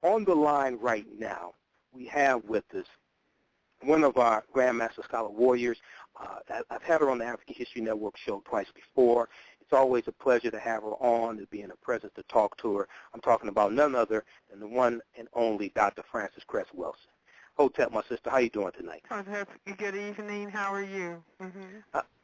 on the line right now, we have with us one of our Grandmaster Scholar Warriors. I've had her on the African History Network show twice before. It's always a pleasure to have her on, to be in her presence, to talk to her. I'm talking about none other than the one and only Dr. Frances Cress Welsing. Hotep, my sister, how you doing tonight? Hotep, good evening. How are you?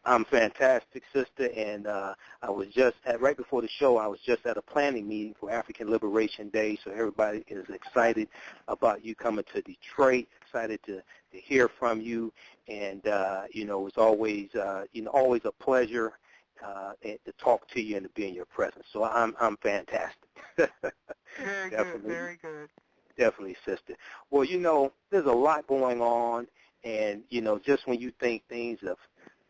I'm fantastic, sister, and I was just, right before the show, I was just at a planning meeting for African Liberation Day, so everybody is excited about you coming to Detroit, excited to hear from you, and, it's always, always a pleasure to talk to you and to be in your presence. So I'm fantastic. Very good, very good. Definitely, sister. Well, there's a lot going on, and, just when you think things have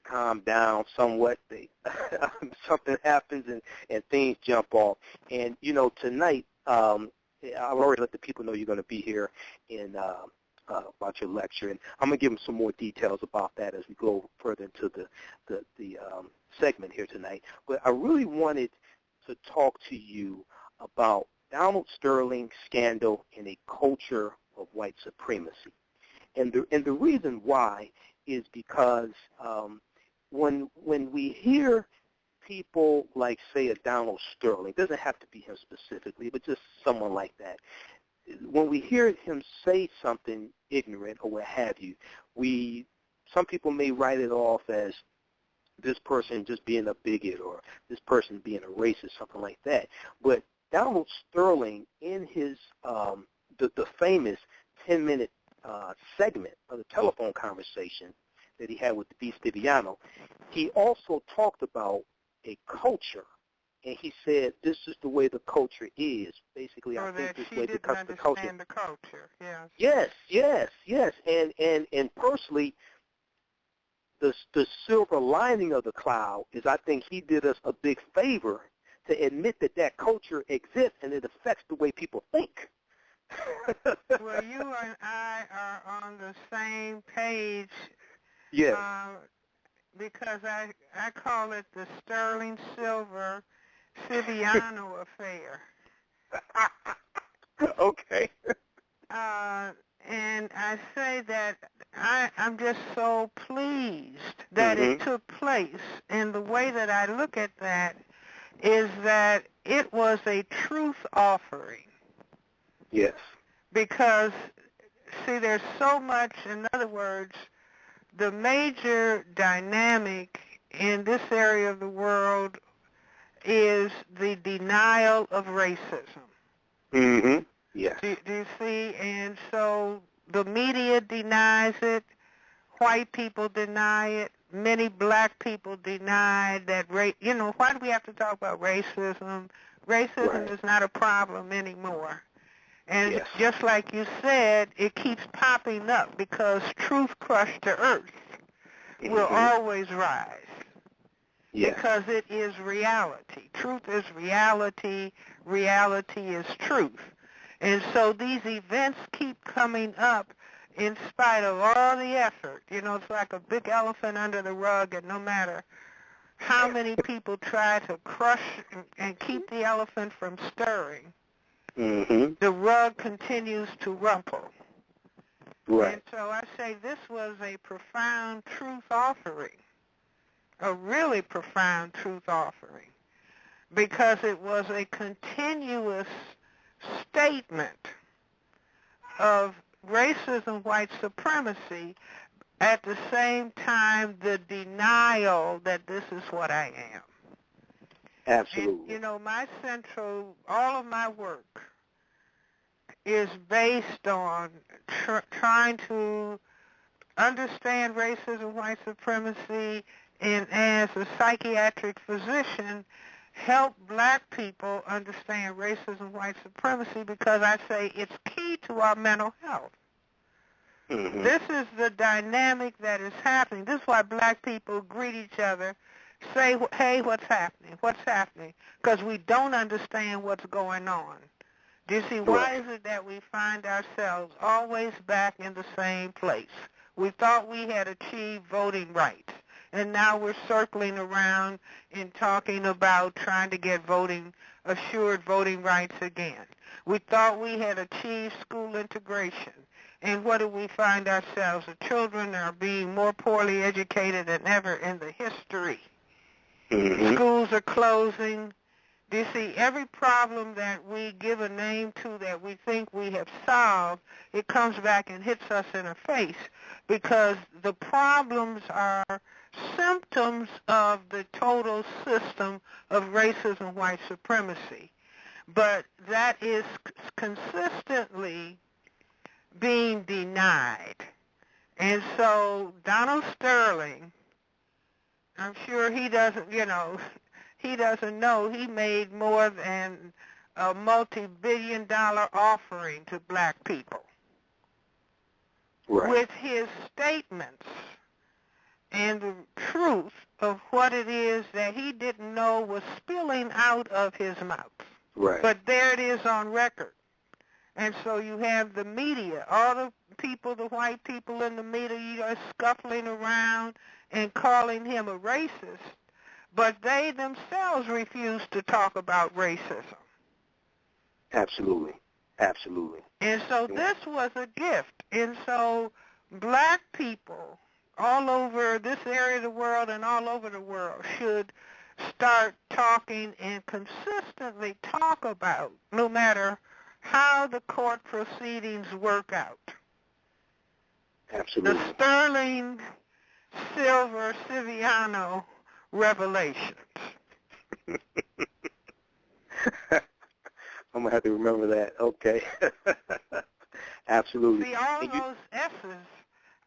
calmed down somewhat, something happens and things jump off. And, tonight, I've already let the people know you're going to be here in about your lecture, and I'm going to give them some more details about that as we go further into the segment here tonight. But I really wanted to talk to you about Donald Sterling's scandal in a culture of white supremacy. And the reason why is because when we hear people like, say, a Donald Sterling, it doesn't have to be him specifically, but just someone like that, when we hear him say something ignorant or what have you, some people may write it off as this person just being a bigot or this person being a racist, something like that. But Donald Sterling, in his the famous 10-minute segment of the telephone conversation that he had with the Vistiviano, he also talked about a culture, and he said, "This is the way the culture is." Basically, so I think this she way didn't because the culture. Understand the culture. Yes. And personally, the silver lining of the cloud is I think he did us a big favor to admit that culture exists and it affects the way people think. Well, you and I are on the same page. Yes. Because I call it the Sterling Silver Siviano affair. Okay. And I say that I'm just so pleased that it took place. And the way that I look at that is that it was a truth offering. Yes. Because, see, there's so much, in other words, the major dynamic in this area of the world is the denial of racism. Mm-hmm. Yes. Do you see? And so the media denies it. White people deny it. Many black people deny that. Why do we have to talk about racism? Racism is not a problem anymore. And just like you said, it keeps popping up because truth crushed to earth will always rise. Yes. Because it is reality. Truth is reality. Reality is truth. And so these events keep coming up in spite of all the effort. It's like a big elephant under the rug, and no matter how many people try to crush and keep the elephant from stirring, the rug continues to rumple. Right. And so I say this was a profound truth offering, a really profound truth offering, because it was a continuous statement of racism, white supremacy, at the same time the denial that this is what I am. Absolutely. And, all of my work is based on trying to understand racism, white supremacy, and as a psychiatric physician, help black people understand racism, white supremacy, because I say it's key to our mental health. This is the dynamic that is happening. This is why black people greet each other, say, hey, what's happening? What's happening? Because we don't understand what's going on. Do you see, why is it that we find ourselves always back in the same place? We thought we had achieved voting rights, and now we're circling around and talking about trying to get assured voting rights again. We thought we had achieved school integration. And what do we find ourselves? The children are being more poorly educated than ever in the history. Mm-hmm. Schools are closing. Do you see, every problem that we give a name to that we think we have solved, it comes back and hits us in the face because the problems are symptoms of the total system of racism, white supremacy. But that is consistently being denied. And so Donald Sterling, I'm sure he doesn't know he made more than a multi-billion-dollar offering to black people. Right. With his statements and the truth of what it is that he didn't know was spilling out of his mouth. Right. But there it is on record. And so you have the media, all the people, the white people in the media, scuffling around and calling him a racist, but they themselves refuse to talk about racism. Absolutely. Absolutely. And so this was a gift. And so black people all over this area of the world and all over the world should start talking and consistently talk about, no matter how the court proceedings work out, Absolutely. the Sterling Silver Siviano revelations. I'm going to have to remember that. Okay. Absolutely. See, all those S's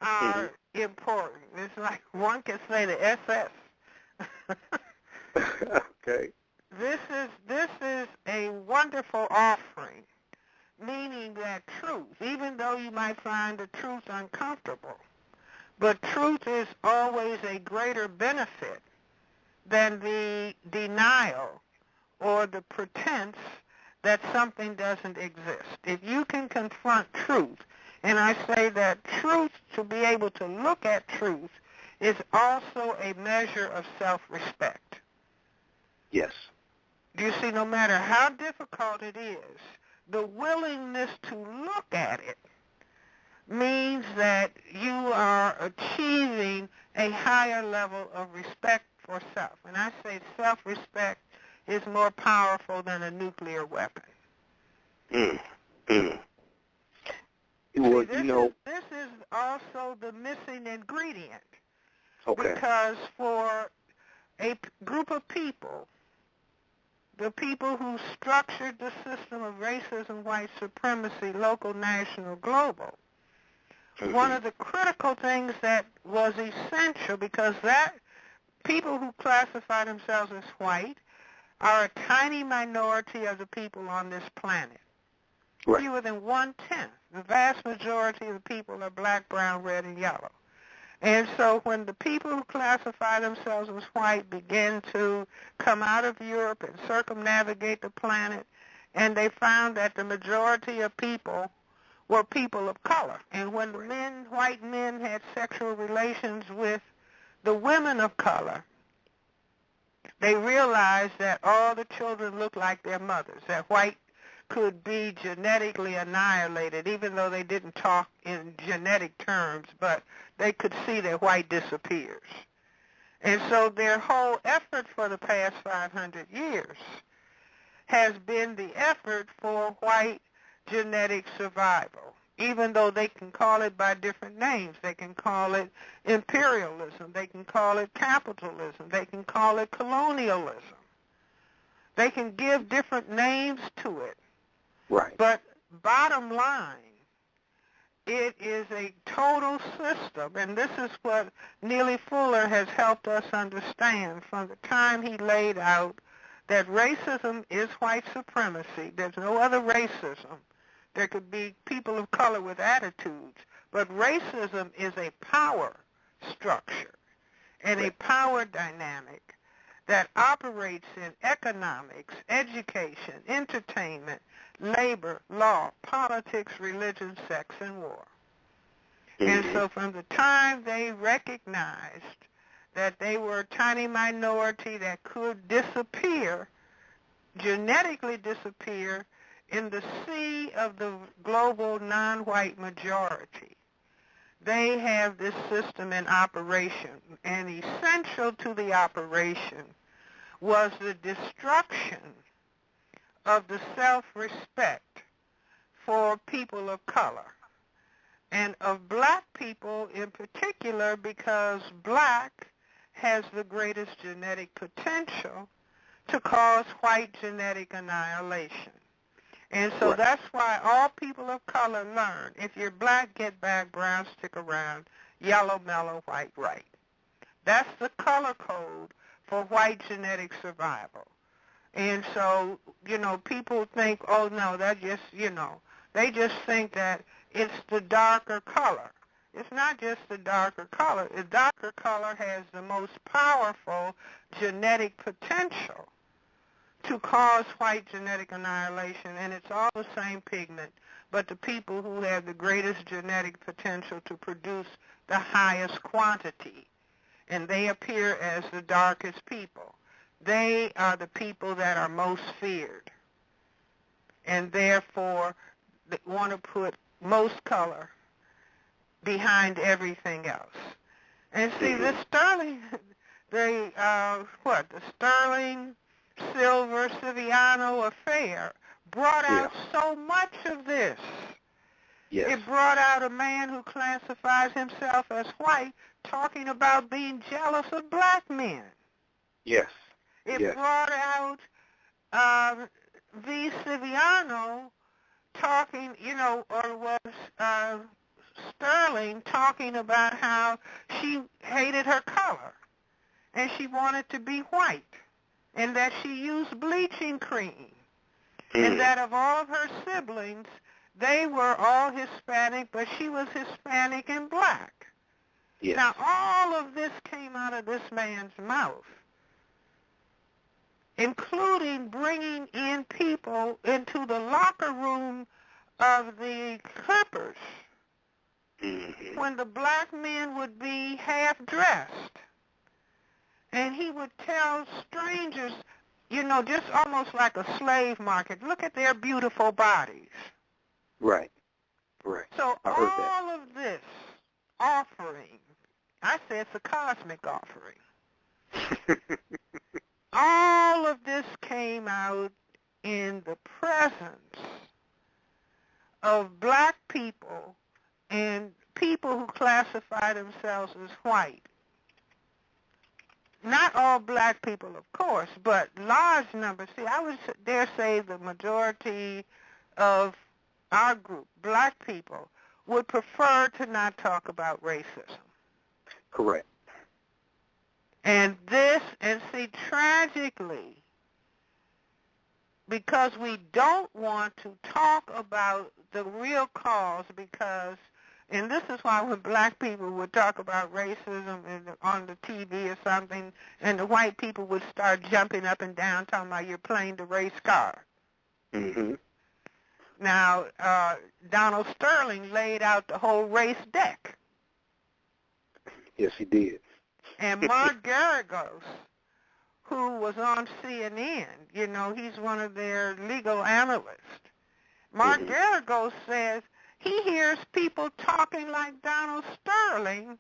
are important. It's like one can say the SS. Okay. This is a wonderful offering, meaning that truth, even though you might find the truth uncomfortable, but truth is always a greater benefit than the denial or the pretense that something doesn't exist. If you can confront truth, and I say that truth, to be able to look at truth, is also a measure of self-respect. Yes. Do you see, no matter how difficult it is, the willingness to look at it means that you are achieving a higher level of respect for self. And I say self-respect is more powerful than a nuclear weapon. Well, See, this is also the missing ingredient. Okay. Because for a group of people, the people who structured the system of racism, white supremacy, local, national, global, one of the critical things that was essential, because that people who classify themselves as white are a tiny minority of the people on this planet. Right. Fewer than 1/10. The vast majority of the people are black, brown, red, and yellow. And so when the people who classify themselves as white began to come out of Europe and circumnavigate the planet, and they found that the majority of people were people of color. And when the white men had sexual relations with the women of color, they realized that all the children looked like their mothers, that white could be genetically annihilated, even though they didn't talk in genetic terms, but they could see that white disappears. And so their whole effort for the past 500 years has been the effort for white genetic survival, even though they can call it by different names. They can call it imperialism. They can call it capitalism. They can call it colonialism. They can give different names to it. Right. But bottom line, it is a total system, and this is what Neely Fuller has helped us understand from the time he laid out that racism is white supremacy. There's no other racism. There could be people of color with attitudes, but racism is a power structure and a power dynamic that operates in economics, education, entertainment, labor, law, politics, religion, sex, and war. And so from the time they recognized that they were a tiny minority that could disappear, genetically disappear, in the sea of the global non-white majority, they have this system in operation, and essential to the operation was the destruction of the self-respect for people of color, and of black people in particular, because black has the greatest genetic potential to cause white genetic annihilation. And so Right. that's why all people of color learn, if you're black, get back, brown, stick around, yellow, mellow, white, right. That's the color code for white genetic survival. And so, people think, oh, no, that just, they just think that it's the darker color. It's not just the darker color. The darker color has the most powerful genetic potential to cause white genetic annihilation, and it's all the same pigment, but the people who have the greatest genetic potential to produce the highest quantity, and they appear as the darkest people. They are the people that are most feared, and therefore they want to put most color behind everything else. And see, the sterling, the sterling Silver Siviano affair brought out so much of this. Yes. It brought out a man who classifies himself as white talking about being jealous of black men. Yes. It brought out V. Siviano talking, or was Sterling talking about how she hated her color and she wanted to be white, and that she used bleaching cream, and that of all of her siblings, they were all Hispanic, but she was Hispanic and black. Yes. Now, all of this came out of this man's mouth, including bringing in people into the locker room of the Clippers when the black men would be half-dressed. And he would tell strangers, just almost like a slave market, look at their beautiful bodies. Right. Right. So I heard all of this offering, I say it's a cosmic offering. All of this came out in the presence of black people and people who classify themselves as white. Not all black people, of course, but large numbers. See, I would dare say the majority of our group, black people, would prefer to not talk about racism. Correct. And see, tragically, because we don't want to talk about the real cause, and this is why when black people would talk about racism on the TV or something, and the white people would start jumping up and down talking about you're playing the race card. Mm-hmm. Now, Donald Sterling laid out the whole race deck. Yes, he did. And Mark Garagos, who was on CNN, he's one of their legal analysts. Mark Garagos says he hears people talking like Donald Sterling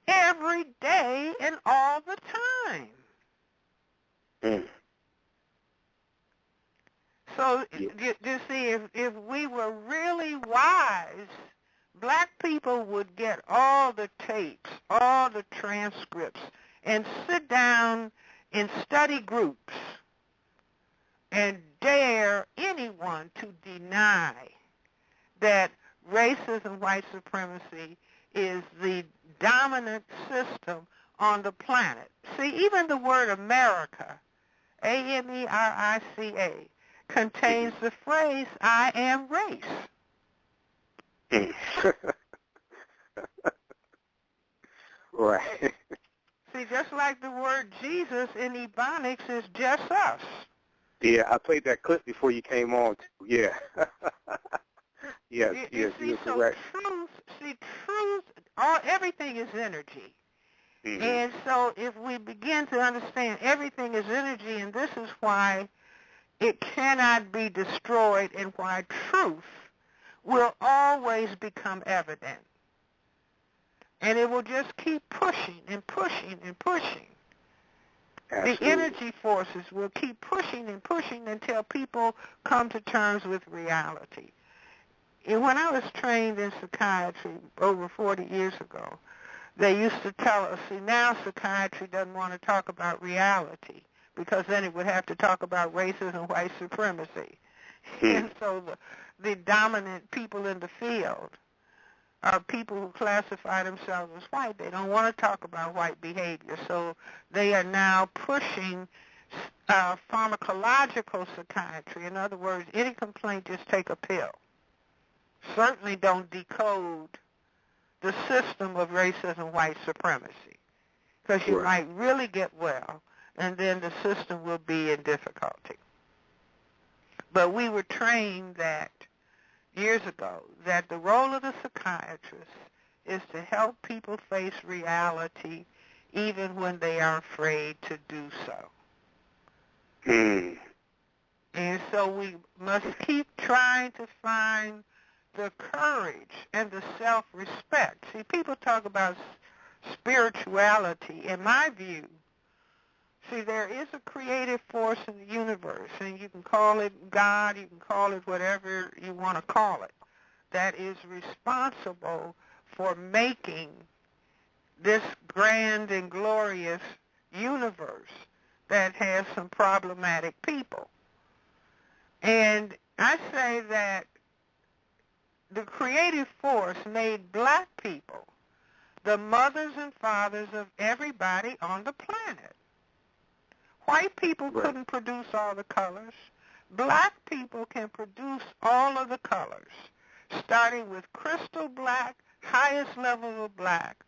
every day and all the time. So, you see, if we were really wise, black people would get all the tapes, all the transcripts, and sit down in study groups and dare anyone to deny that racism, white supremacy is the dominant system on the planet. See, even the word America, America, contains the phrase, I am race. Right. See, just like the word Jesus in Ebonics is just us. Yeah, I played that clip before you came on, too. Yeah. Yes, you're correct. Truth, everything is energy. And so if we begin to understand everything is energy, and this is why it cannot be destroyed, and why truth will always become evident. And it will just keep pushing and pushing and pushing. Absolutely. The energy forces will keep pushing and pushing until people come to terms with reality. And when I was trained in psychiatry over 40 years ago, they used to tell us, see, now psychiatry doesn't want to talk about reality because then it would have to talk about racism and white supremacy. And so the dominant people in the field are people who classify themselves as white. They don't want to talk about white behavior. So they are now pushing pharmacological psychiatry. In other words, any complaint, just take a pill. Certainly don't decode the system of racism, white supremacy, because you might really get well, and then the system will be in difficulty. But we were trained that years ago that the role of the psychiatrist is to help people face reality even when they are afraid to do so. And so we must keep trying to find the courage and the self-respect. See, people talk about spirituality. In my view, see, there is a creative force in the universe, and you can call it God, you can call it whatever you want to call it, that is responsible for making this grand and glorious universe that has some problematic people. And I say that the creative force made black people the mothers and fathers of everybody on the planet. White people couldn't produce all the colors. Black people can produce all of the colors, starting with crystal black, highest level of black.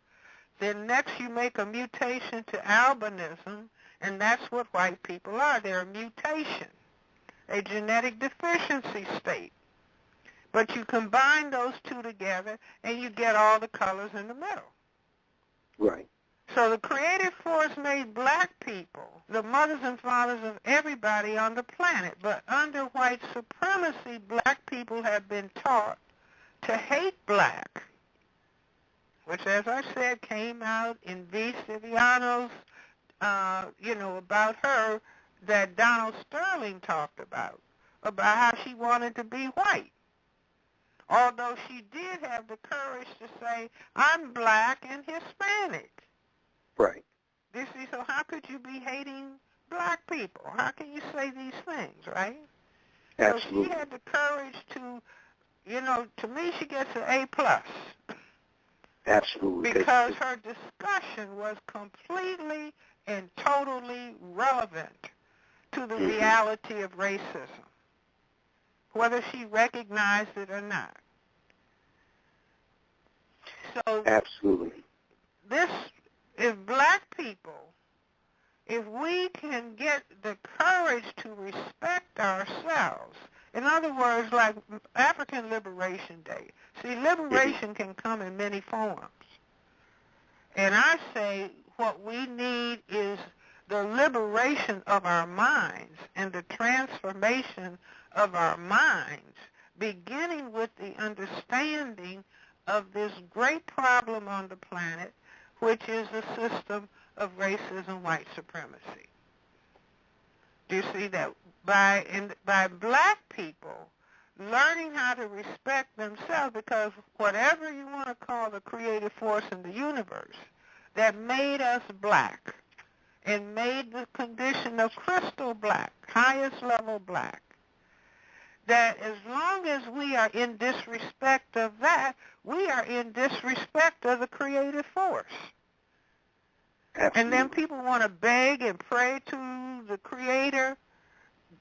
Then next you make a mutation to albinism, and that's what white people are. They're a mutation, a genetic deficiency state. But you combine those two together, and you get all the colors in the middle. Right. So the creative force made black people the mothers and fathers of everybody on the planet. But under white supremacy, black people have been taught to hate black, which, as I said, came out in V. Siviano's, about her that Donald Sterling talked about how she wanted to be white. Although she did have the courage to say, I'm black and Hispanic. Right. You see, so how could you be hating black people? How can you say these things, right? Absolutely. So she had the courage to, to me she gets an A+. Absolutely. Because her discussion was completely and totally relevant to the reality of racism, whether she recognized it or not. So absolutely. If black people, if we can get the courage to respect ourselves, in other words, like African Liberation Day. See, liberation can come in many forms. And I say what we need is the liberation of our minds and the transformation of our minds, beginning with the understanding of this great problem on the planet, which is the system of racism, white supremacy. Do you see that? By black people learning how to respect themselves, because whatever you want to call the creative force in the universe that made us black and made the condition of crystal black, highest level black, that as long as we are in disrespect of that, we are in disrespect of the creative force. Absolutely. And then people want to beg and pray to the Creator,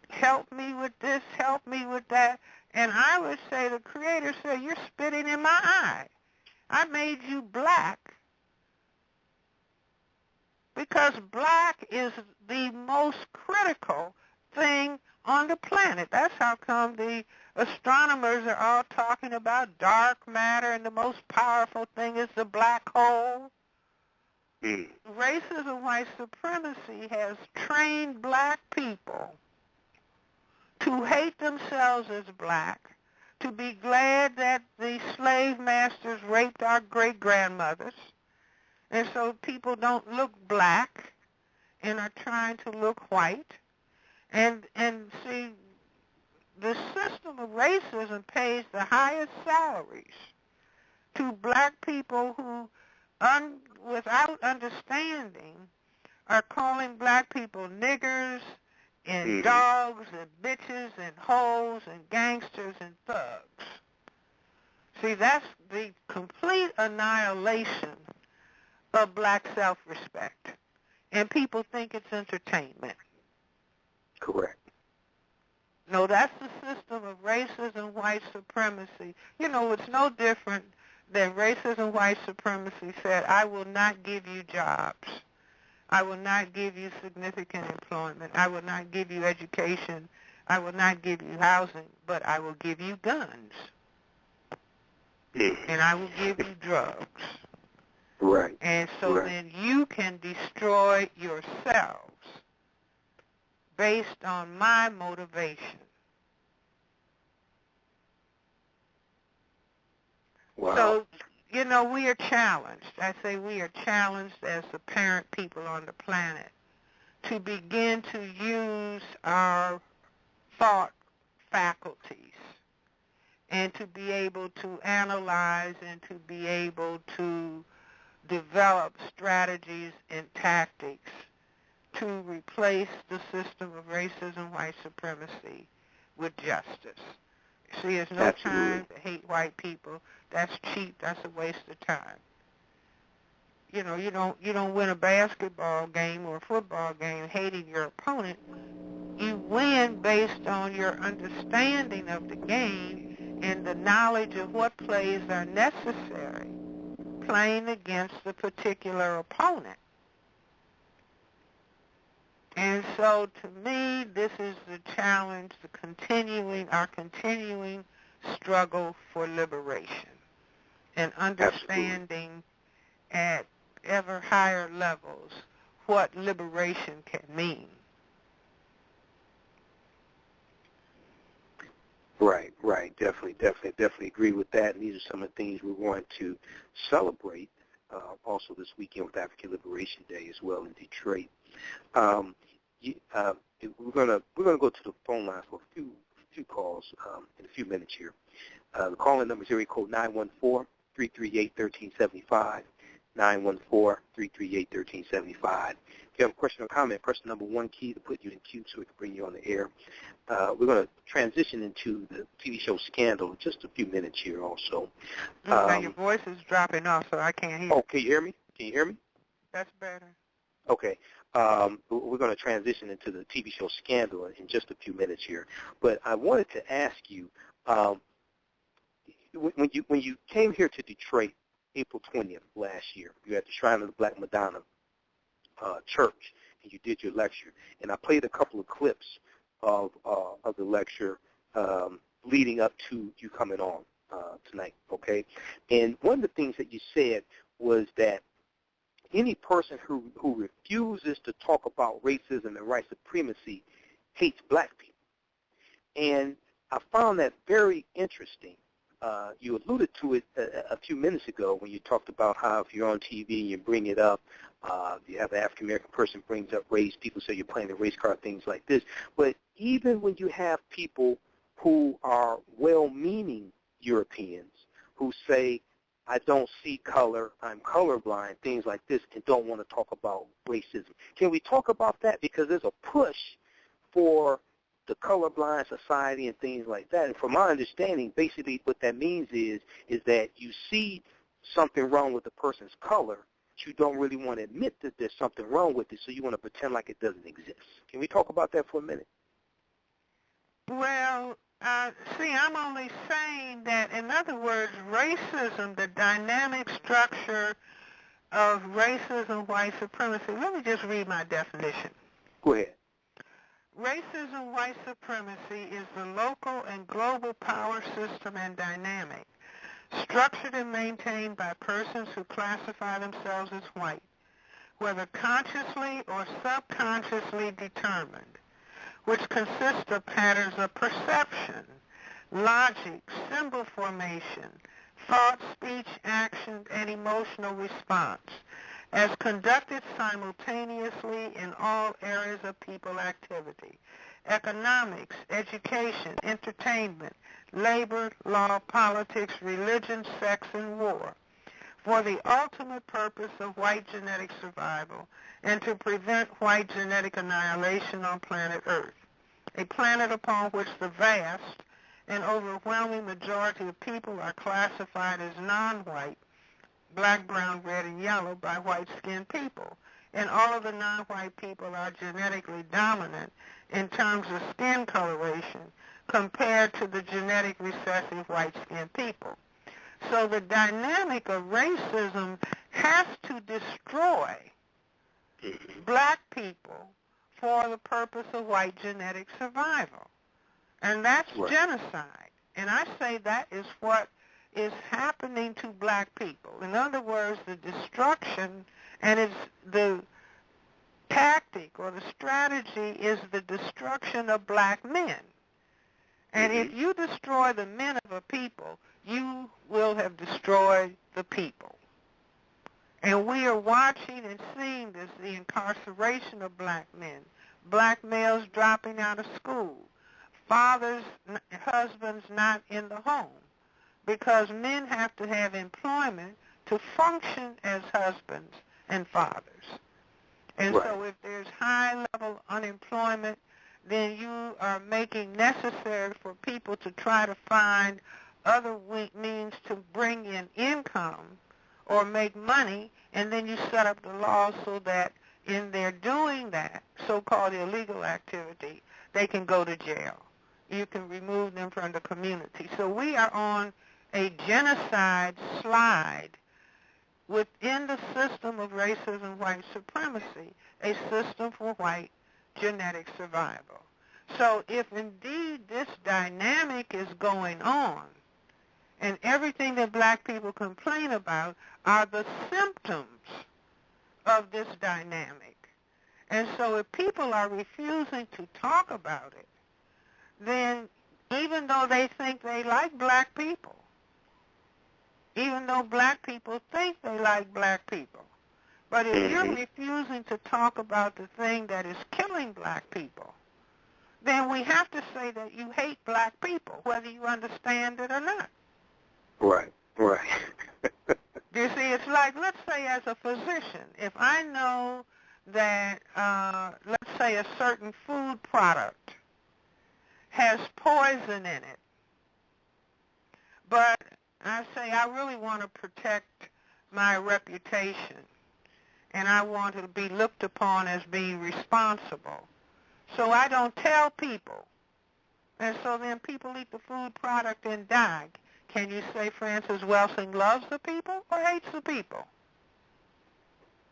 help me with this, help me with that. And I would say the Creator said, you're spitting in my eye. I made you black because black is the most critical thing on the planet. That's how come the astronomers are all talking about dark matter and the most powerful thing is the black hole. Racism, white supremacy has trained black people to hate themselves as black, to be glad that the slave masters raped our great-grandmothers, and so people don't look black and are trying to look white. And see, the system of racism pays the highest salaries to black people who, without understanding, are calling black people niggers and dogs and bitches and hoes and gangsters and thugs. See, that's the complete annihilation of black self-respect. And people think it's entertainment. Correct. No, that's the system of racism, white supremacy. You know, it's no different than racism, white supremacy said, I will not give you jobs. I will not give you significant employment. I will not give you education. I will not give you housing, but I will give you guns. And I will give you drugs. Right. And so then you can destroy yourselves based on my motivation. Wow. So, you know, we are challenged. I say we are challenged as the parent people on the planet to begin to use our thought faculties and to be able to analyze and to be able to develop strategies and tactics to replace the system of racism, white supremacy with justice. See, there's no time to hate white people. That's cheap. That's a waste of time. You know, you don't win a basketball game or a football game hating your opponent. You win based on your understanding of the game and the knowledge of what plays are necessary playing against the particular opponent. And so to me, this is the challenge, our continuing struggle for liberation and understanding at ever higher levels what liberation can mean. Right. Definitely agree with that. And these are some of the things we want to celebrate also this weekend with African Liberation Day as well in Detroit. We're gonna go to the phone line for a few calls in a few minutes here. The calling number is area code 914-338-1375. 914-338-1375. If you have a question or comment, press the number 1 key to put you in queue so we can bring you on the air. We're going to transition into the TV show Scandal in just a few minutes here also. Now your voice is dropping off, so I can't hear you. Oh, can you hear me? That's better. Okay. We're going to transition into the TV show Scandal in just a few minutes here. But I wanted to ask you, when you came here to Detroit, April 20th last year, you were at the Shrine of the Black Madonna church, and you did your lecture. And I played a couple of clips of the lecture leading up to you coming on tonight, okay? And one of the things that you said was that any person who refuses to talk about racism and white supremacy hates black people. And I found that very interesting. You alluded to it a few minutes ago when you talked about how if you're on TV and you bring it up, you have an African-American person brings up race, people say you're playing the race card, things like this. But even when you have people who are well-meaning Europeans who say, I don't see color, I'm colorblind, things like this, and don't want to talk about racism. Can we talk about that? Because there's a push for the colorblind society and things like that. And from my understanding, basically what that means is that you see something wrong with the person's color, but you don't really want to admit that there's something wrong with it, so you want to pretend like it doesn't exist. Can we talk about that for a minute? Well, see, I'm only saying that, in other words, racism, the dynamic structure of racism, white supremacy, let me just read my definition. Go ahead. Racism, white supremacy is the local and global power system and dynamic, structured and maintained by persons who classify themselves as white, whether consciously or subconsciously determined, which consist of patterns of perception, logic, symbol formation, thought, speech, action, and emotional response, as conducted simultaneously in all areas of people activity: economics, education, entertainment, labor, law, politics, religion, sex, and war, for the ultimate purpose of white genetic survival and to prevent white genetic annihilation on planet Earth, a planet upon which the vast and overwhelming majority of people are classified as non-white, black, brown, red, and yellow by white-skinned people. And all of the non-white people are genetically dominant in terms of skin coloration compared to the genetic recessive white-skinned people. So the dynamic of racism has to destroy black people for the purpose of white genetic survival. And that's genocide. And I say that is what is happening to black people. In other words, the destruction, and it's the tactic or the strategy is the destruction of black men. And if you destroy the men of a people, you will have destroyed the people. And we are watching and seeing this, the incarceration of black men, black males dropping out of school, fathers, husbands not in the home, because men have to have employment to function as husbands and fathers. And so if there's high-level unemployment, then you are making necessary for people to try to find other means to bring in income or make money, and then you set up the law so that in their doing that so-called illegal activity, they can go to jail. You can remove them from the community. So we are on a genocide slide within the system of racism, white supremacy, a system for white genetic survival. So if indeed this dynamic is going on, and everything that black people complain about are the symptoms of this dynamic, and so if people are refusing to talk about it, then even though they think they like black people, even though black people think they like black people, but if you're refusing to talk about the thing that is killing black people, then we have to say that you hate black people, whether you understand it or not. Right. You see, it's like, let's say as a physician, if I know that, let's say a certain food product has poison in it, but I say I really want to protect my reputation, and I want to be looked upon as being responsible. So I don't tell people. And so then people eat the food product and die. Can you say Francis Welsing loves the people or hates the people?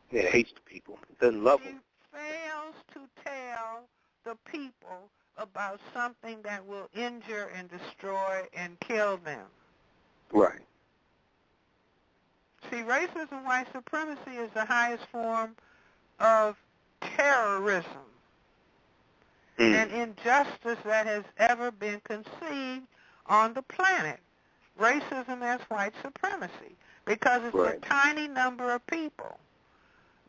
Yeah, hates the people. Doesn't love them. He fails to tell the people about something that will injure and destroy and kill them. Right. See, racism, white supremacy is the highest form of terrorism and injustice that has ever been conceived on the planet. Racism as white supremacy, because it's a tiny number of people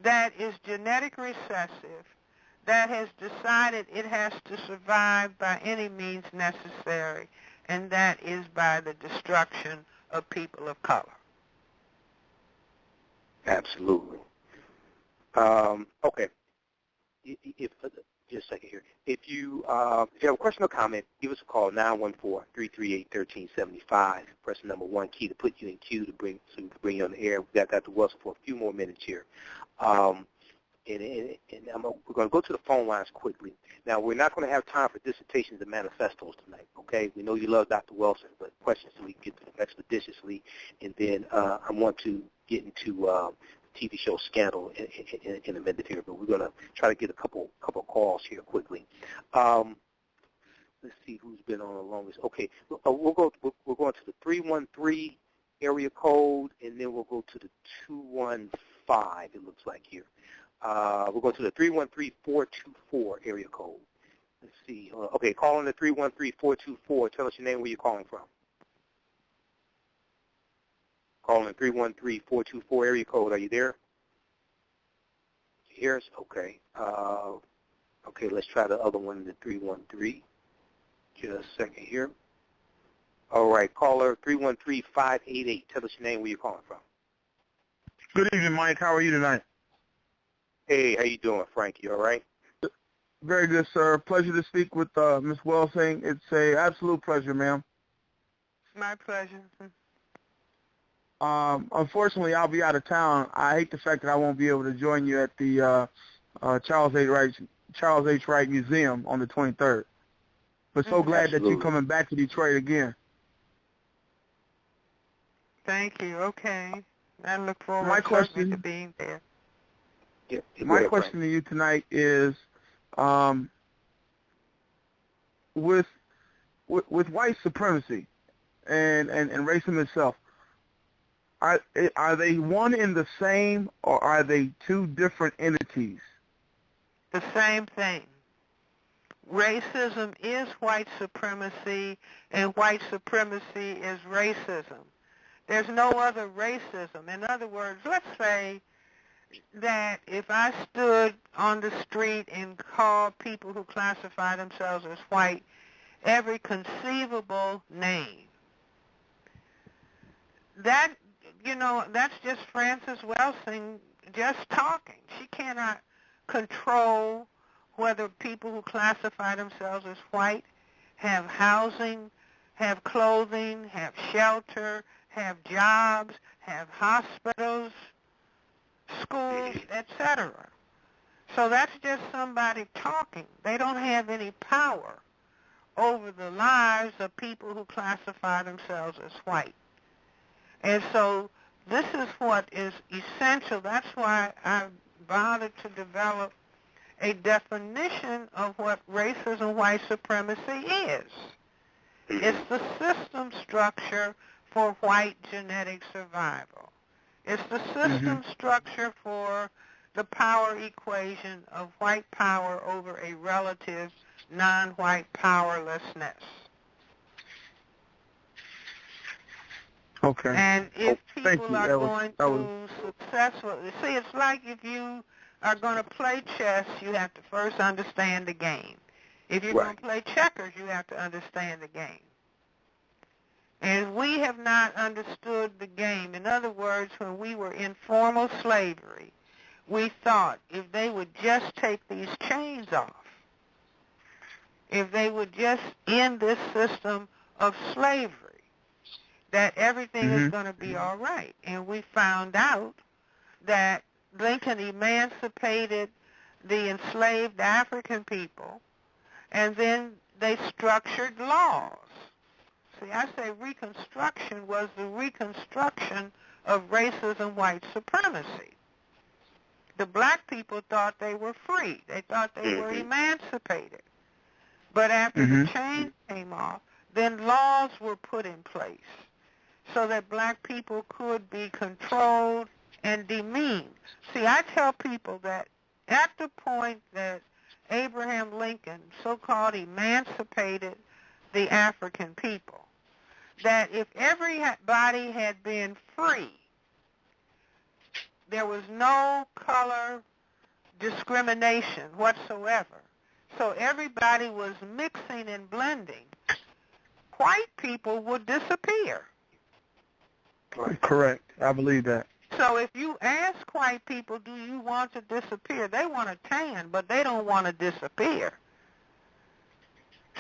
that is genetic recessive that has decided it has to survive by any means necessary, and that is by the destruction of people of color. Absolutely. Okay. Just a second here. If you have a question or comment, give us a call, 914-338-1375. Press the number 1 key to put you in queue to bring you on the air. We've got Dr. Welsing for a few more minutes here. And we're going to go to the phone lines quickly. Now, we're not going to have time for dissertations and manifestos tonight, okay? We know you love Dr. Welsing, but questions so we can get to them expeditiously. And then I want to get into TV show Scandal in a minute here, but we're going to try to get a couple calls here quickly. Let's see who's been on the longest. Okay, we're going to the 313 area code, and then we'll go to the 215. It looks like here. We'll go to the 313-424 area code. Let's see. Okay, call in the 313-424. Tell us your name, where you're calling from. Call in 313-424 area code. Are you there? You hear us? Okay. Okay, let's try the other one, the 313. Just a second here. All right, caller 313-588. Tell us your name, where you're calling from. Good evening, Mike. How are you tonight? Hey, how you doing, Frank? You all right? Very good, sir. Pleasure to speak with Ms. Welsing. It's a absolute pleasure, ma'am. My pleasure. Unfortunately, I'll be out of town. I hate the fact that I won't be able to join you at the Charles H. Wright Museum on the 23rd. But so glad that you're coming back to Detroit again. Thank you. Okay. I look forward to being there. My question to you tonight is, with white supremacy and racism itself, are they one and the same, or are they two different entities? The same thing. Racism is white supremacy, and white supremacy is racism. There's no other racism. In other words, let's say that if I stood on the street and called people who classify themselves as white every conceivable name, that, that's just Frances Welsing just talking. She cannot control whether people who classify themselves as white have housing, have clothing, have shelter, have jobs, have hospitals, schools, etc. So that's just somebody talking. They don't have any power over the lives of people who classify themselves as white. And so this is what is essential. That's why I bothered to develop a definition of what racism, white supremacy is. It's the system structure for white genetic survival. It's the system structure for the power equation of white power over a relative non-white powerlessness. Okay. And if people are going to successfully, see, it's like if you are going to play chess, you have to first understand the game. If you're going to play checkers, you have to understand the game. And we have not understood the game. In other words, when we were in formal slavery, we thought if they would just take these chains off, if they would just end this system of slavery, that everything is going to be all right. And we found out that Lincoln emancipated the enslaved African people, and then they structured laws. See, I say Reconstruction was the reconstruction of racism, white supremacy. The black people thought they were free. They thought they were emancipated. But after the chains came off, then laws were put in place so that black people could be controlled and demeaned. See, I tell people that at the point that Abraham Lincoln so-called emancipated the African people, that if everybody had been free, there was no color discrimination whatsoever. So everybody was mixing and blending. White people would disappear. Correct. I believe that. So if you ask white people, do you want to disappear? They want to tan, but they don't want to disappear.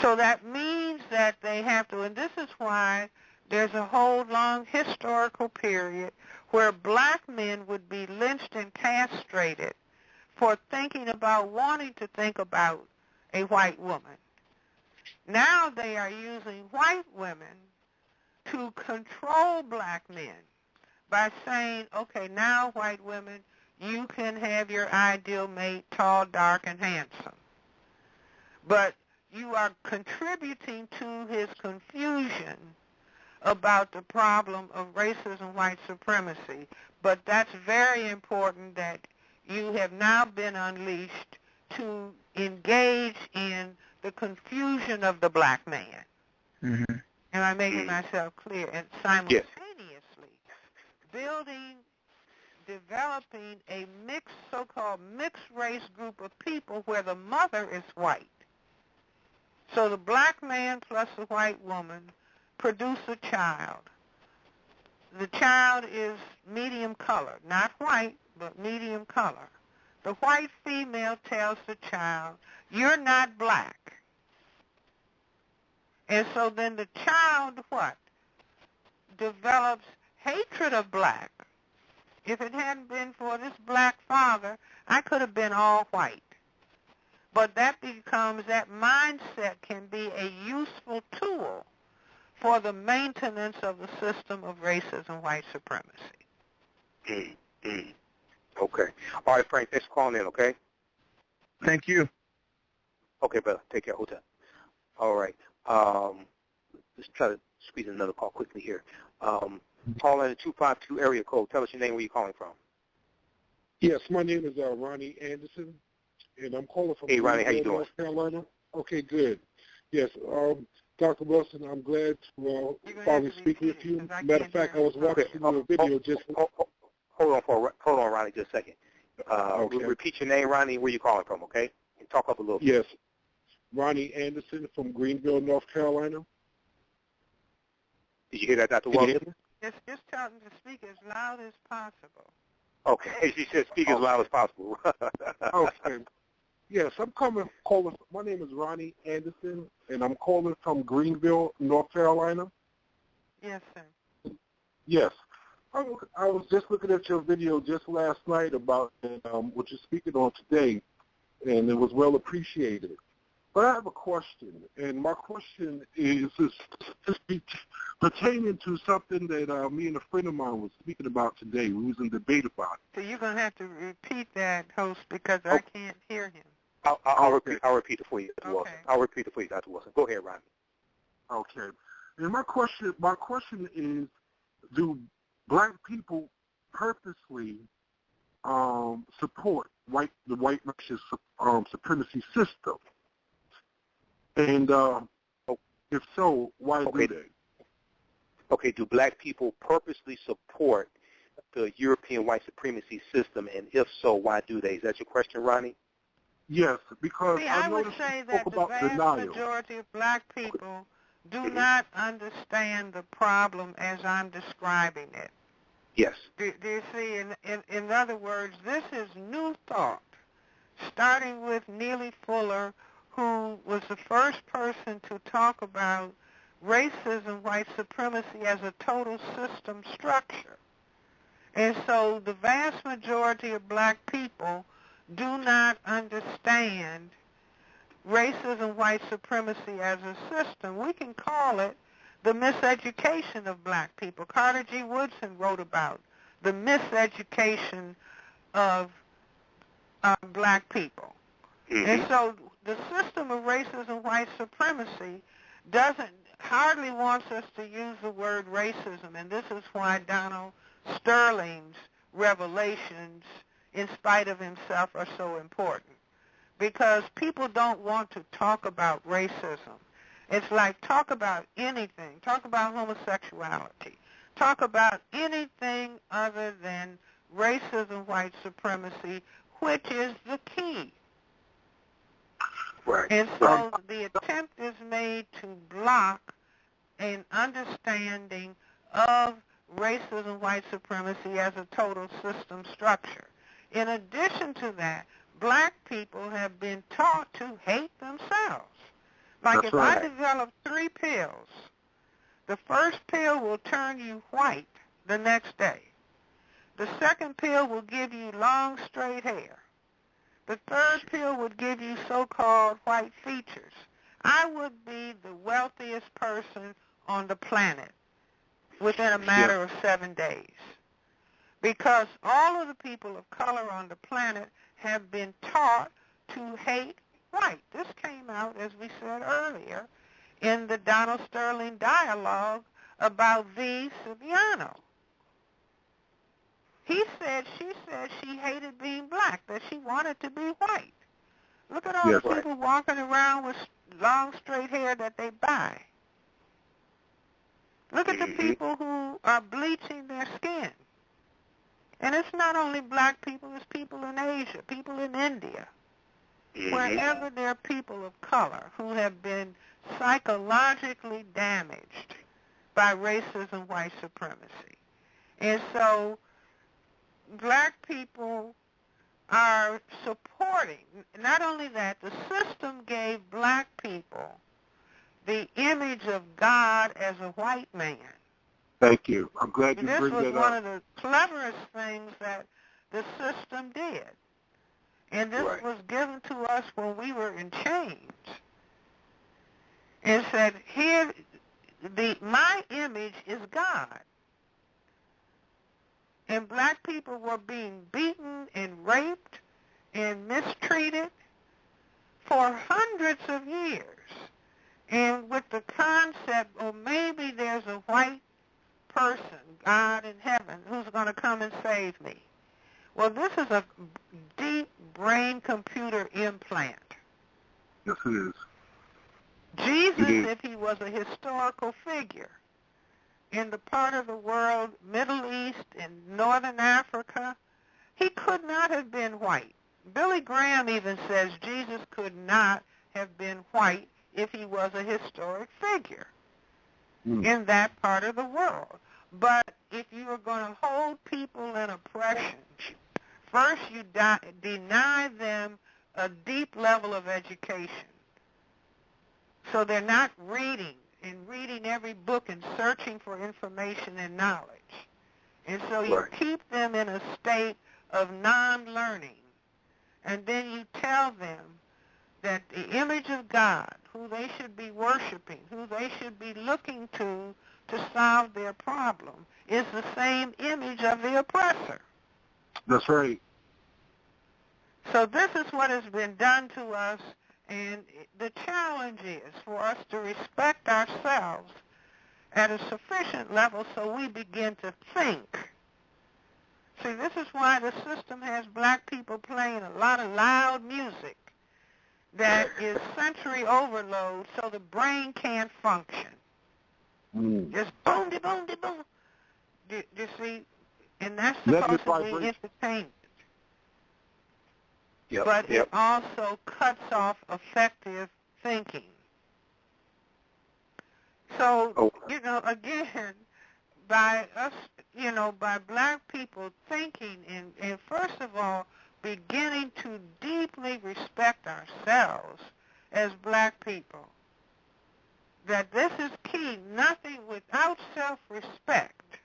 So that means that they have to, and this is why there's a whole long historical period where black men would be lynched and castrated for thinking about, wanting to think about a white woman. Now they are using white women to control black men by saying, okay, now white women, you can have your ideal mate, tall, dark, and handsome. But you are contributing to his confusion about the problem of racism, white supremacy. But that's very important that you have now been unleashed to engage in the confusion of the black man. Mm-hmm. Am I making myself clear? And Yes. simultaneously developing a mixed, so-called mixed race group of people where the mother is white. So the black man plus the white woman produce a child. The child is medium color, not white, but medium color. The white female tells the child, "You're not black." And so then the child, what? Develops hatred of black. If it hadn't been for this black father, I could have been all white. But that mindset can be a useful tool for the maintenance of the system of racism, white supremacy. Okay. All right, Frank, thanks for calling in, okay? Thank you. Okay, brother. Take care. Hold on. All right. Let's try to squeeze in another call quickly here. Call in the 252 area code. Tell us your name, where you're calling from. Yes, my name is Ronnie Anderson, and I'm calling from Ronnie, how you doing? North Carolina. Okay, good. Yes, Dr. Wilson, I'm glad to finally speak with you. Matter of fact, I was watching your video just... Hold on, Ronnie, just a second. Okay. Repeat your name, Ronnie, where you're calling from, okay? And talk up a little bit. Yes, Ronnie Anderson from Greenville, North Carolina. Did you hear that, Dr. Can you Wilson? hear me? Just tell them to speak as loud as possible. Okay, she said speak as loud as possible. Okay. Yes, calling. My name is Ronnie Anderson, and I'm calling from Greenville, North Carolina. Yes, sir. Yes. I was just looking at your video just last night about what you're speaking on today, and it was well appreciated. But I have a question, and my question is pertaining to something that me and a friend of mine was speaking about today. We was in debate about it. So you're going to have to repeat that, host, because I can't hear him. I'll repeat it for you, Dr. Wilson. Okay. I'll repeat it for you, Dr. Wilson. Go ahead, Ronnie. Okay. And my question is, do black people purposely support the white racist supremacy system? And if so, why do they? Okay, do black people purposely support the European white supremacy system, and if so, why do they? Is that your question, Ronnie? Yes, because I would say that the vast majority of black people do not understand the problem as I'm describing it. Yes. Do you see? In other words, this is new thought, starting with Neely Fuller, who was the first person to talk about racism, white supremacy as a total system structure. And so the vast majority of black people do not understand racism, white supremacy as a system. We can call it the miseducation of black people. Carter G. Woodson wrote about the miseducation of black people. And so the system of racism, white supremacy hardly wants us to use the word racism, and this is why Donald Sterling's revelations, in spite of himself, are so important. Because people don't want to talk about racism. It's like talk about anything. Talk about homosexuality. Talk about anything other than racism, white supremacy, which is the key. Right. And so the attempt is made to block an understanding of racism, white supremacy as a total system structure. In addition to that, black people have been taught to hate themselves. Like if I develop 3 pills, the first pill will turn you white the next day. The second pill will give you long, straight hair. The third pill would give you so-called white features. I would be the wealthiest person on the planet within a matter of 7 days. Because all of the people of color on the planet have been taught to hate white. This came out, as we said earlier, in the Donald Sterling dialogue about V. Sibiano. She said she hated being black, that she wanted to be white. Look at all the people walking around with long, straight hair that they buy. Look at the people who are bleaching their skin. And it's not only black people, it's people in Asia, people in India. Wherever there are people of color who have been psychologically damaged by racism, white supremacy. And so black people are supporting, not only that, the system gave black people the image of God as a white man. Thank you. I'm glad you bring that up. This was one of the cleverest things that the system did. And this was given to us when we were in chains. And said, here, my image is God. And black people were being beaten and raped and mistreated for hundreds of years. And with the concept, oh, maybe there's a white person, God in heaven, who's going to come and save me. Well, this is a deep brain-computer implant. Yes, it is. Jesus, if he was a historical figure in the part of the world, Middle East and Northern Africa, he could not have been white. Billy Graham even says Jesus could not have been white if he was a historic figure in that part of the world. But if you are going to hold people in oppression, first you deny them a deep level of education. So they're not reading every book and searching for information and knowledge. And so you keep them in a state of non-learning. And then you tell them that the image of God, who they should be worshiping, who they should be looking to solve their problem, is the same image of the oppressor. That's right. So this is what has been done to us, and the challenge is for us to respect ourselves at a sufficient level so we begin to think. See, this is why the system has black people playing a lot of loud music that is sensory overload so the brain can't function. Just boom, de boom, de boom. You see? And that's supposed to be entertainment. But it also cuts off effective thinking. So, again, by us, by black people thinking and first of all, beginning to deeply respect ourselves as black people, that this is key. Nothing without self-respect.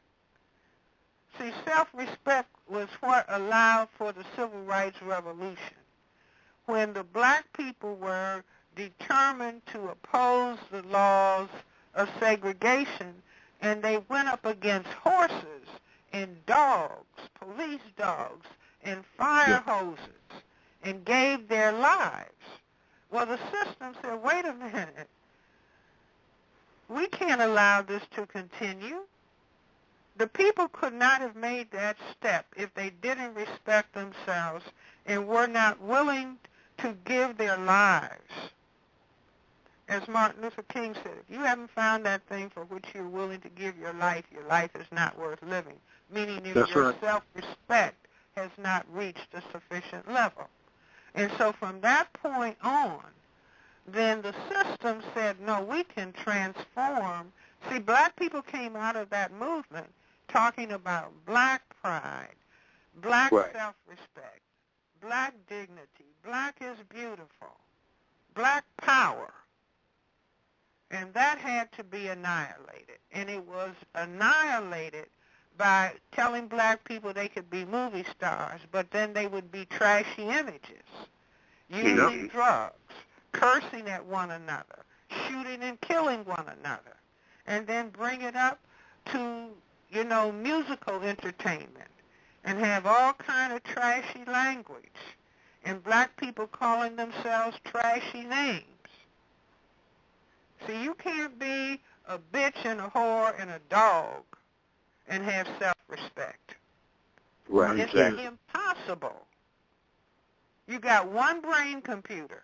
See, self-respect was what allowed for the Civil Rights Revolution, when the black people were determined to oppose the laws of segregation, and they went up against horses and dogs, police dogs, and fire hoses, and gave their lives. Well, the system said, wait a minute, we can't allow this to continue. The people could not have made that step if they didn't respect themselves and were not willing to give their lives. As Martin Luther King said, if you haven't found that thing for which you're willing to give your life is not worth living, meaning if your self-respect has not reached a sufficient level. And so from that point on, then the system said, no, we can transform. See, black people came out of that movement talking about black pride, black self-respect, black dignity, black is beautiful, black power. And that had to be annihilated. And it was annihilated by telling black people they could be movie stars, but then they would be trashy images, using drugs, cursing at one another, shooting and killing one another, and then bring it up to, musical entertainment and have all kind of trashy language, and black people calling themselves trashy names. See, you can't be a bitch and a whore and a dog and have self-respect. Right, it's impossible. You got one brain computer.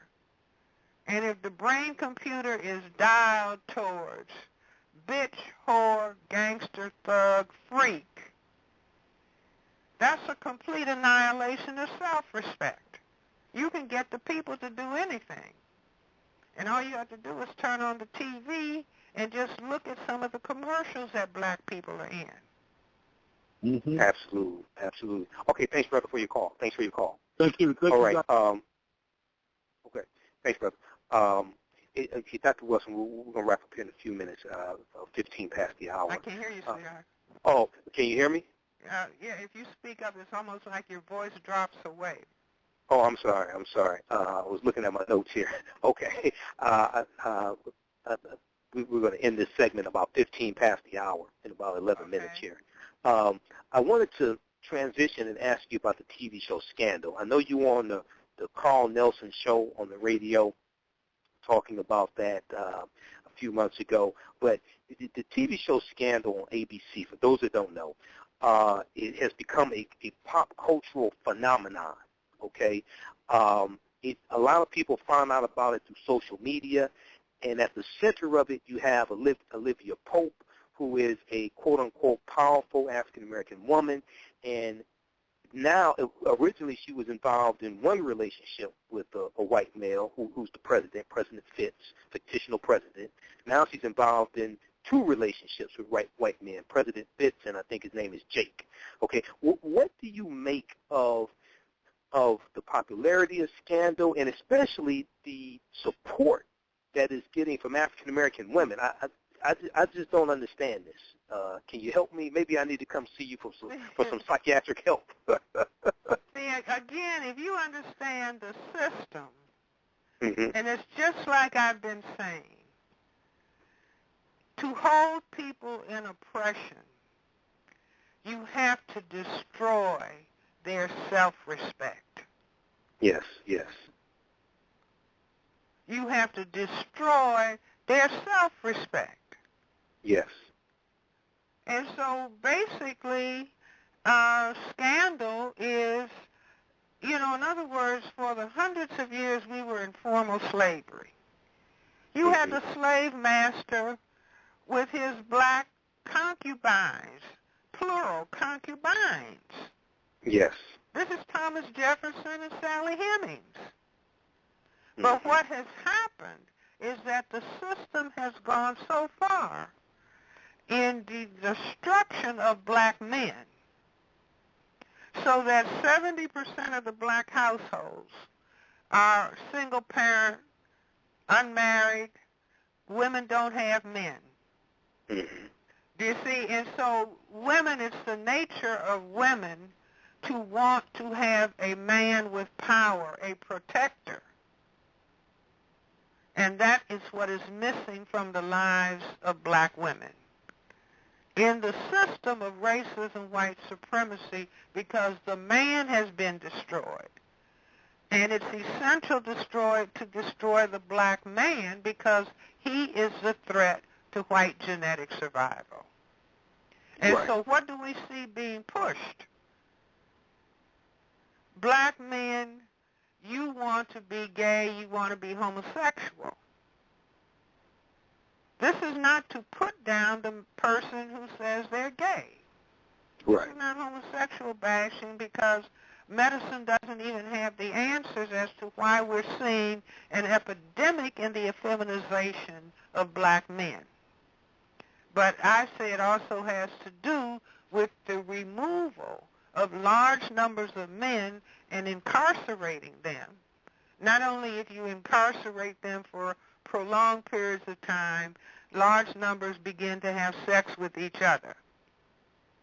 And if the brain computer is dialed towards bitch, whore, gangster, thug, freak, that's a complete annihilation of self-respect. You can get the people to do anything. And all you have to do is turn on the TV and just look at some of the commercials that black people are in. Mm-hmm. Absolutely, absolutely. Okay, thanks, brother, for your call. Thank you. Thank you. All right. Okay, thanks, brother. Dr. Wilson, we're going to wrap up here in a few minutes, 15 past the hour. I can hear you, sweetheart. Oh, can you hear me? Yeah, if you speak up, it's almost like your voice drops away. Oh, I'm sorry. I was looking at my notes here. Okay. We're going to end this segment about 15 past the hour in about 11 minutes here. I wanted to transition and ask you about the TV show Scandal. I know you were on the Carl Nelson show on the radio talking about that a few months ago, but the TV show Scandal on ABC, for those that don't know, it has become a pop cultural phenomenon, okay? A lot of people find out about it through social media, and at the center of it you have Olivia Pope, who is a quote-unquote powerful African-American woman, and now, originally she was involved in one relationship with a white male who's the president, President Fitz, fictional president. Now she's involved in two relationships with white men, President Fitz, and I think his name is Jake. Okay, what do you make of the popularity of Scandal, and especially the support that it's getting from African-American women? I just don't understand this. Can you help me? Maybe I need to come see you for some psychiatric help. See, again, if you understand the system, mm-hmm. and it's just like I've been saying, to hold people in oppression, you have to destroy their self-respect. Yes. You have to destroy their self-respect. Yes. And so basically, Scandal is, in other words, for the hundreds of years we were in formal slavery. You mm-hmm. had the slave master with his black concubines, plural concubines. Yes. This is Thomas Jefferson and Sally Hemings. Mm-hmm. But what has happened is that the system has gone so far in the destruction of black men, so that 70% of the black households are single parent, unmarried, women don't have men. Mm-hmm. Do you see? And so women, it's the nature of women to want to have a man with power, a protector. And that is what is missing from the lives of black women. In the system of racism, white supremacy, because the man has been destroyed. And it's essential to destroy the black man because he is the threat to white genetic survival. And right. So what do we see being pushed? Black men, you want to be gay, you want to be homosexual. This is not to put down the person who says they're gay. Right. This is not homosexual bashing because medicine doesn't even have the answers as to why we're seeing an epidemic in the effeminization of black men. But I say it also has to do with the removal of large numbers of men and incarcerating them. Not only if you incarcerate them for prolonged periods of time, large numbers begin to have sex with each other.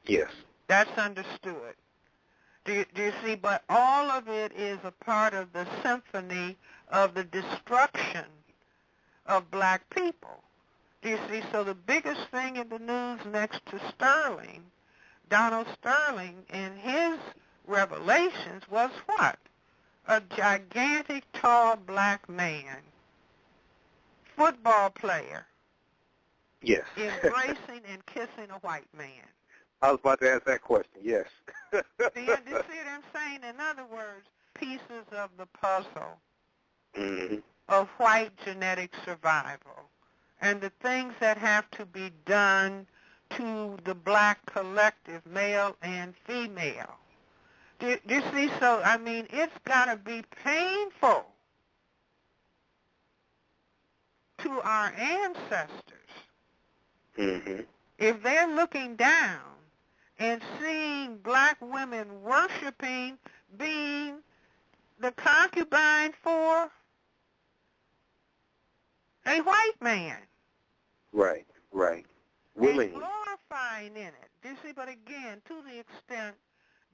Yes. That's understood. Do you see? But all of it is a part of the symphony of the destruction of black people. Do you see? So the biggest thing in the news next to Sterling, Donald Sterling, and his revelations was what? A gigantic, tall black man, football player, yes, embracing and kissing a white man. I was about to ask that question, yes. Do you see what I'm saying? In other words, pieces of the puzzle Mm-hmm. of white genetic survival and the things that have to be done to the black collective, male and female. Do you see? So, I mean, it's got to be painful to our ancestors Mm-hmm. if they're looking down and seeing black women worshiping, being the concubine for a white man. Right, right. Willingly. And glorifying in it. You see, but again, to the extent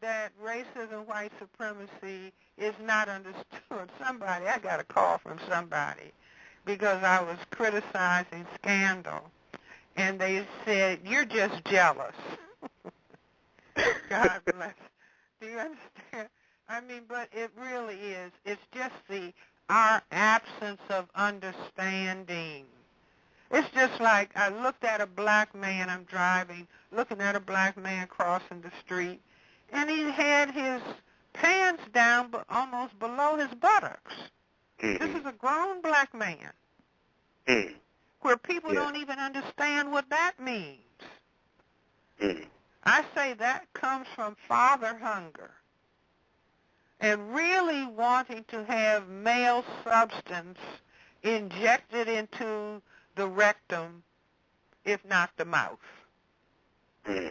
that racism, white supremacy is not understood. I got a call from somebody because I was criticizing Scandal, and they said, "You're just jealous." God bless. Do you understand? I mean, but it really is. It's just our absence of understanding. It's just like I looked at a black man, I'm driving, looking at a black man crossing the street, and he had his pants down but almost below his buttocks. Mm-hmm. This is a grown black man, where people don't even understand what that means. I say that comes from father hunger and really wanting to have male substance injected into the rectum, if not the mouth. Is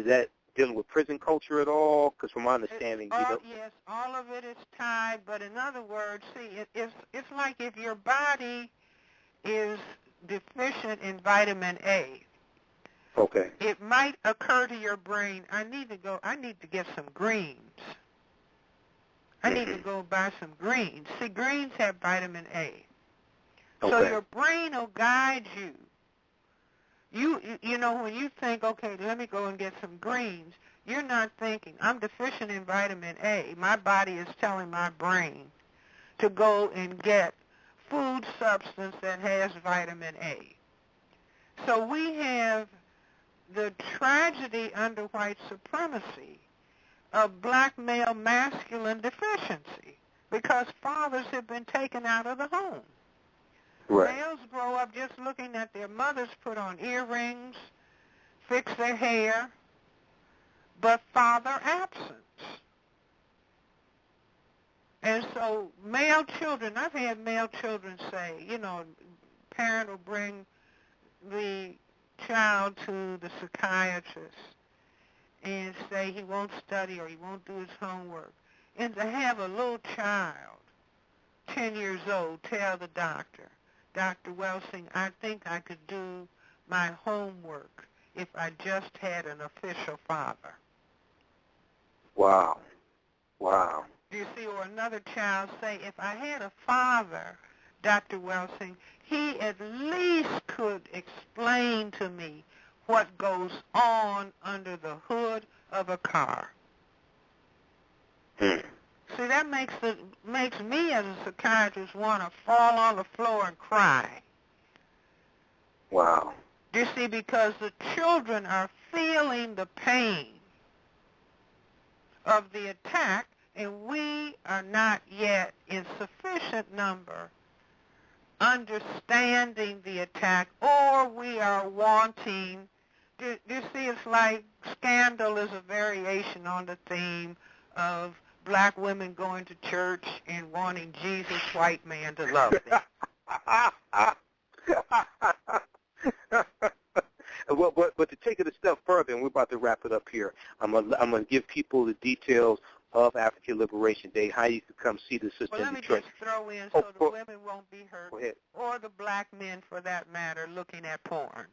that dealing with prison culture at all? Because from my understanding, yes, all of it is tied. But in other words, see, it's like if your body is deficient in vitamin A. Okay. It might occur to your brain, I need to get some greens. I need to go buy some greens. See, greens have vitamin A. Okay. So your brain will guide you. You know, when you think, okay, let me go and get some greens, you're not thinking, I'm deficient in vitamin A. My body is telling my brain to go and get food substance that has vitamin A. So we have the tragedy under white supremacy of black male masculine deficiency because fathers have been taken out of the home. Right. Males grow up just looking at their mothers put on earrings, fix their hair, but father absence. And so male children, I've had male children say, you know, parent will bring the child to the psychiatrist and say he won't study or he won't do his homework. And to have a little child, 10 years old, tell the doctor, Dr. Welsing, I think I could do my homework if I just had an official father. Wow. Wow. Do you see? Or another child say, if I had a father, Dr. Welsing, he at least could explain to me what goes on under the hood of a car. See, that makes me as a psychiatrist want to fall on the floor and cry. Wow. You see, because the children are feeling the pain of the attack, and we are not yet in sufficient number understanding the attack, or we are wanting. Do you see, it's like Scandal is a variation on the theme of black women going to church and wanting Jesus, white man, to love them. Well, but to take it a step further, and we're about to wrap it up here, I'm gonna give people the details of African Liberation Day, how you can come see the sister in Detroit. Let me just throw in so the women won't be hurt, go ahead. Or the black men, for that matter, looking at porn.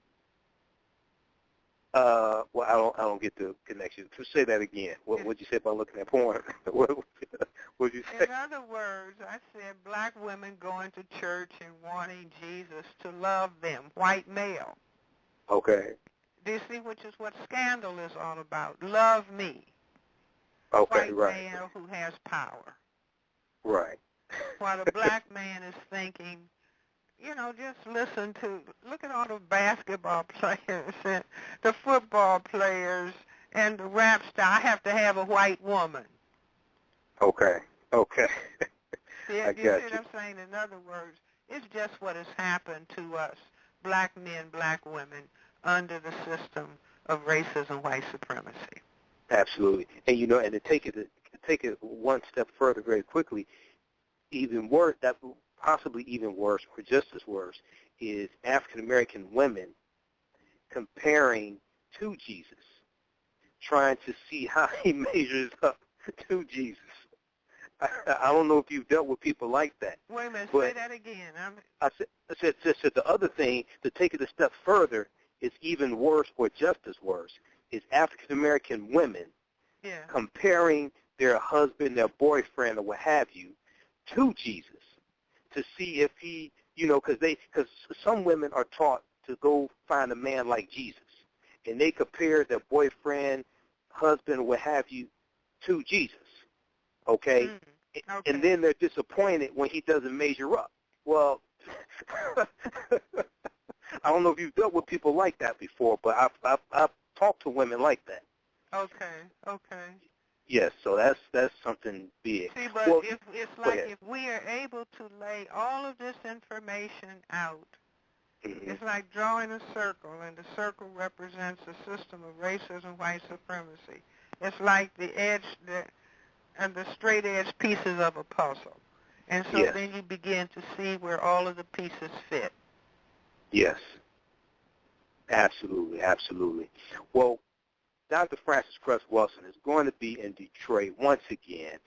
Well, I don't get the connection. So say that again. What'd you say about looking at porn? What'd you say? In other words, I said black women going to church and wanting Jesus to love them, white male. Okay. Do you see, which is what Scandal is all about? Love me. Okay, white right. male who has power. Right. While the black man is thinking, you know, just look at all the basketball players and the football players and the rap star. I have to have a white woman. Okay. See, I you see got what you. I'm saying? In other words, it's just what has happened to us, black men, black women, under the system of racism, white supremacy. Absolutely. And and to take it one step further very quickly, even worse, that possibly even worse or just as worse is African American women comparing to Jesus, trying to see how he measures up to Jesus. I don't know if you've dealt with people like that. Wait a minute, but say that again. I said the other thing, to take it a step further, is even worse or just as worse, is African American women comparing their husband, their boyfriend, or what have you, to Jesus, to see if he, because some women are taught to go find a man like Jesus, and they compare their boyfriend, husband, or what have you, to Jesus. Okay? Okay. And then they're disappointed when he doesn't measure up. Well, I don't know if you've dealt with people like that before, but I've talked to women like that. Okay. Yes, so that's something big. See, but well, if if we are able to lay all of this information out, it's like drawing a circle, and the circle represents a system of racism, white supremacy. It's like the edge, and the straight edge pieces of a puzzle. And so then you begin to see where all of the pieces fit. Yes. Absolutely. Well, Dr. Francis Cress Welsing is going to be in Detroit once again,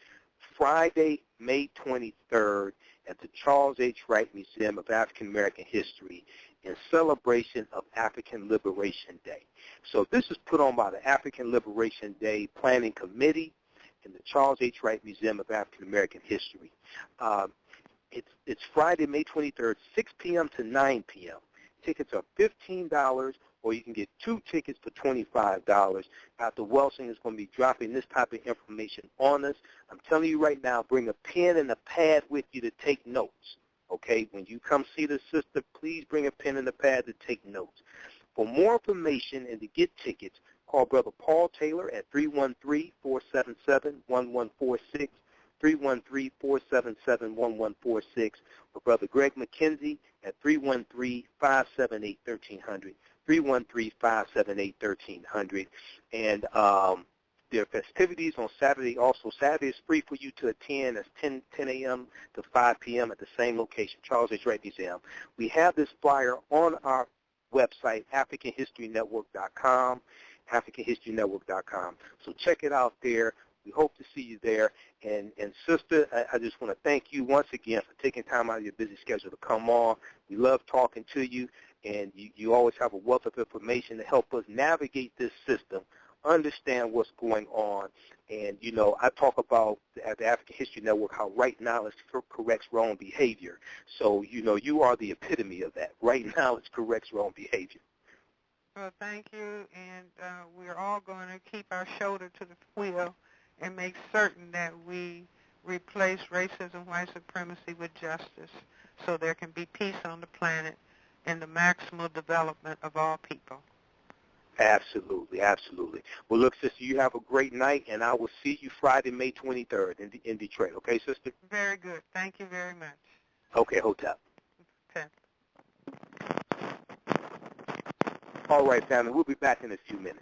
Friday, May 23rd, at the Charles H. Wright Museum of African American History in celebration of African Liberation Day. So this is put on by the African Liberation Day Planning Committee in the Charles H. Wright Museum of African American History. It's Friday, May 23rd, 6 p.m. to 9 p.m. Tickets are $15, or you can get 2 tickets for $25. Dr. Welsing is going to be dropping this type of information on us. I'm telling you right now, bring a pen and a pad with you to take notes. Okay? When you come see the sister, please bring a pen and a pad to take notes. For more information and to get tickets, call Brother Paul Taylor at 313-477-1146, 313-477-1146, or Brother Greg McKenzie at 313-578-1300, 313-578-1300. And there are festivities on Saturday also. Saturday is free for you to attend. That's 10 a.m. to 5 p.m. at the same location, Charles H. Wright Museum. We have this flyer on our website, AfricanHistoryNetwork.com, AfricanHistoryNetwork.com. So check it out there. We hope to see you there. And sister, I just want to thank you once again for taking time out of your busy schedule to come on. We love talking to you, and you always have a wealth of information to help us navigate this system, understand what's going on. And, I talk about at the African History Network how right knowledge corrects wrong behavior. So, you are the epitome of that. Right knowledge corrects wrong behavior. Well, thank you, and we're all going to keep our shoulder to the wheel and make certain that we replace racism, white supremacy with justice, so there can be peace on the planet and the maximal development of all people. Absolutely. Well, look, sister, you have a great night, and I will see you Friday, May 23rd in Detroit. Okay, sister? Very good. Thank you very much. Okay, Hotep. Okay. All right, family, we'll be back in a few minutes.